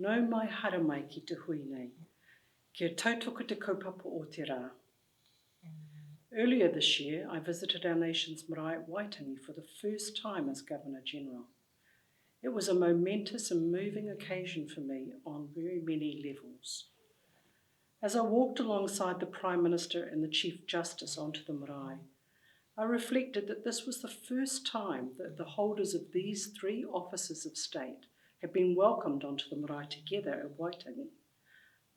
No mai hara mai ki te hui nei, kia tautoko te kaupapa o te rā. Earlier this year, I visited our nation's marae at Waitangi for the first time as Governor-General. It was a momentous and moving occasion for me on very many levels. As I walked alongside the Prime Minister and the Chief Justice onto the marae, I reflected that this was the first time that the holders of these three offices of state had been welcomed onto the marae together at Waitangi,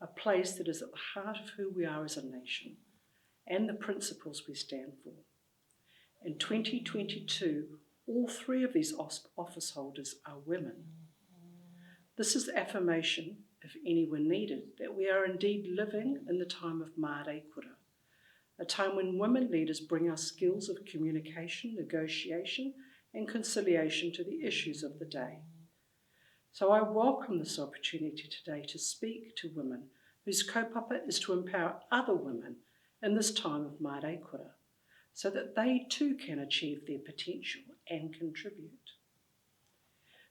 a place that is at the heart of who we are as a nation and the principles we stand for. In 2022, all three of these office holders are women. This is affirmation, if any were needed, that we are indeed living in the time of Mare Kura, a time when women leaders bring our skills of communication, negotiation, and conciliation to the issues of the day. So I welcome this opportunity today to speak to women whose kaupapa is to empower other women in this time of Mare Kura, so that they too can achieve their potential and contribute.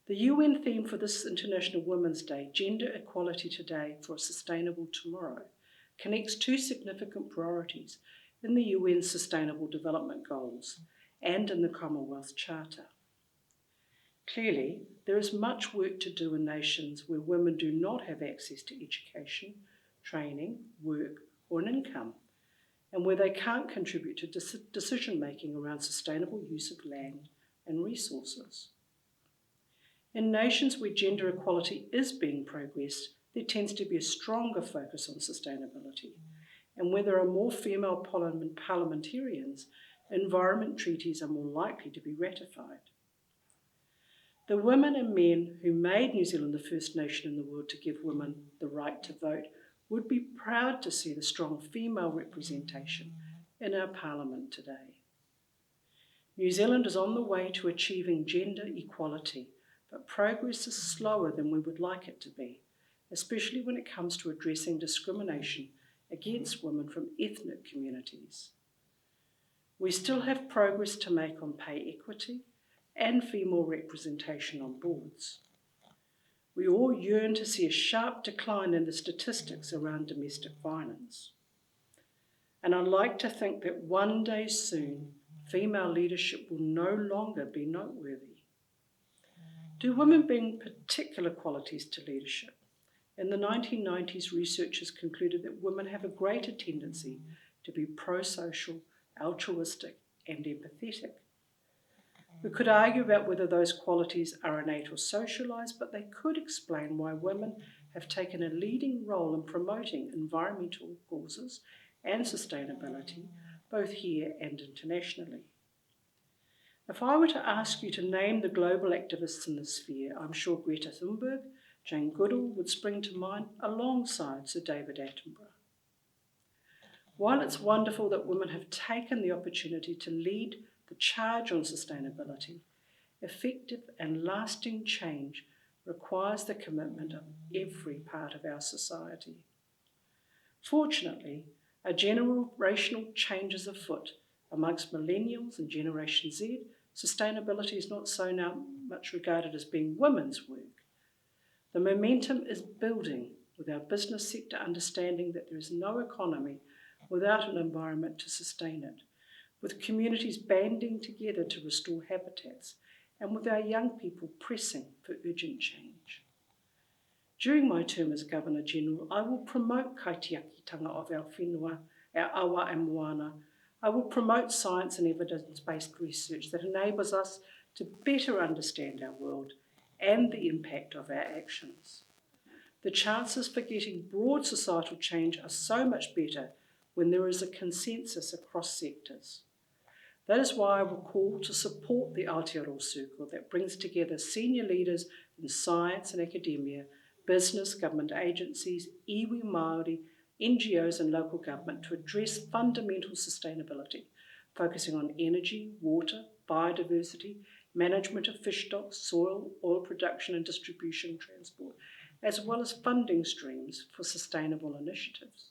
The UN theme for this International Women's Day, Gender Equality Today for a Sustainable Tomorrow, connects two significant priorities in the UN Sustainable Development Goals and in the Commonwealth Charter. Clearly, there is much work to do in nations where women do not have access to education, training, work, or an income, and where they can't contribute to decision-making around sustainable use of land and resources. In nations where gender equality is being progressed, there tends to be a stronger focus on sustainability, and where there are more female parliamentarians, environment treaties are more likely to be ratified. The women and men who made New Zealand the first nation in the world to give women the right to vote would be proud to see the strong female representation in our parliament today. New Zealand is on the way to achieving gender equality, but progress is slower than we would like it to be, especially when it comes to addressing discrimination against women from ethnic communities. We still have progress to make on pay equity and female representation on boards. We all yearn to see a sharp decline in the statistics around domestic violence. And I'd like to think that one day soon, female leadership will no longer be noteworthy. Do women bring particular qualities to leadership? In the 1990s, researchers concluded that women have a greater tendency to be pro-social, altruistic, and empathetic. We could argue about whether those qualities are innate or socialised, but they could explain why women have taken a leading role in promoting environmental causes and sustainability, both here and internationally. If I were to ask you to name the global activists in this sphere, I'm sure Greta Thunberg, Jane Goodall would spring to mind alongside Sir David Attenborough. While it's wonderful that women have taken the opportunity to lead the charge on sustainability, effective and lasting change requires the commitment of every part of our society. Fortunately, a generational change is afoot. Amongst millennials and Generation Z, sustainability is not so now much regarded as being women's work. The momentum is building, with our business sector understanding that there is no economy without an environment to sustain it, with communities banding together to restore habitats, and with our young people pressing for urgent change. During my term as Governor-General, I will promote kaitiakitanga of our whenua, our awa and moana. I will promote science and evidence-based research that enables us to better understand our world and the impact of our actions. The chances for getting broad societal change are so much better when there is a consensus across sectors. That is why I will call to support the Aotearoa Circle that brings together senior leaders in science and academia, business, government agencies, iwi Māori, NGOs and local government to address fundamental sustainability, focusing on energy, water, biodiversity, management of fish stocks, soil, oil production and distribution, transport, as well as funding streams for sustainable initiatives.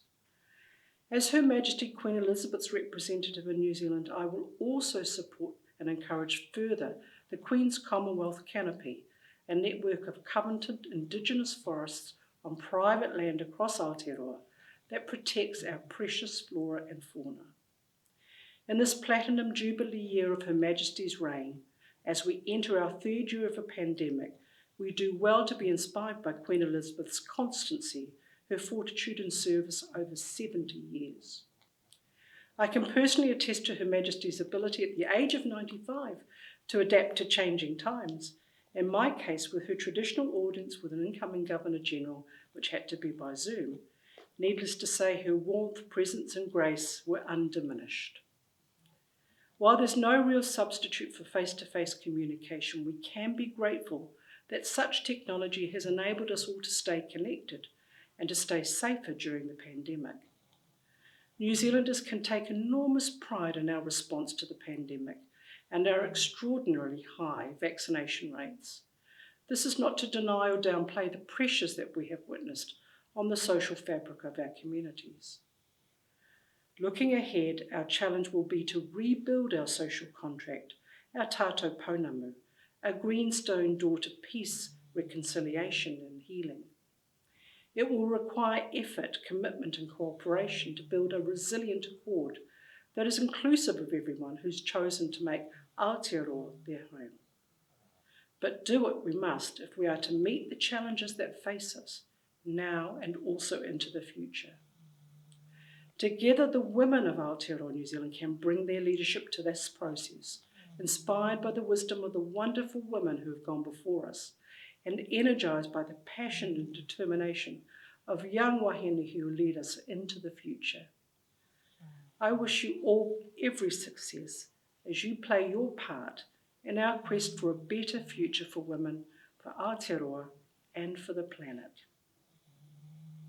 As Her Majesty Queen Elizabeth's representative in New Zealand, I will also support and encourage further the Queen's Commonwealth Canopy, a network of covenanted Indigenous forests on private land across Aotearoa that protects our precious flora and fauna. In this Platinum Jubilee year of Her Majesty's reign, as we enter our third year of a pandemic, we do well to be inspired by Queen Elizabeth's constancy, her fortitude and service over 70 years. I can personally attest to Her Majesty's ability at the age of 95 to adapt to changing times, in my case with her traditional audience with an incoming Governor-General, which had to be by Zoom. Needless to say, her warmth, presence and grace were undiminished. While there's no real substitute for face-to-face communication, we can be grateful that such technology has enabled us all to stay connected and to stay safer during the pandemic. New Zealanders can take enormous pride in our response to the pandemic and our extraordinarily high vaccination rates. This is not to deny or downplay the pressures that we have witnessed on the social fabric of our communities. Looking ahead, our challenge will be to rebuild our social contract, our tātou pounamu, a greenstone door to peace, reconciliation and healing. It will require effort, commitment and cooperation to build a resilient accord that is inclusive of everyone who's chosen to make Aotearoa their home. But do it we must if we are to meet the challenges that face us now and also into the future. Together, the women of Aotearoa New Zealand can bring their leadership to this process, inspired by the wisdom of the wonderful women who have gone before us, and energised by the passion and determination of young wahine who will lead us into the future. I wish you all every success as you play your part in our quest for a better future for women, for Aotearoa and for the planet.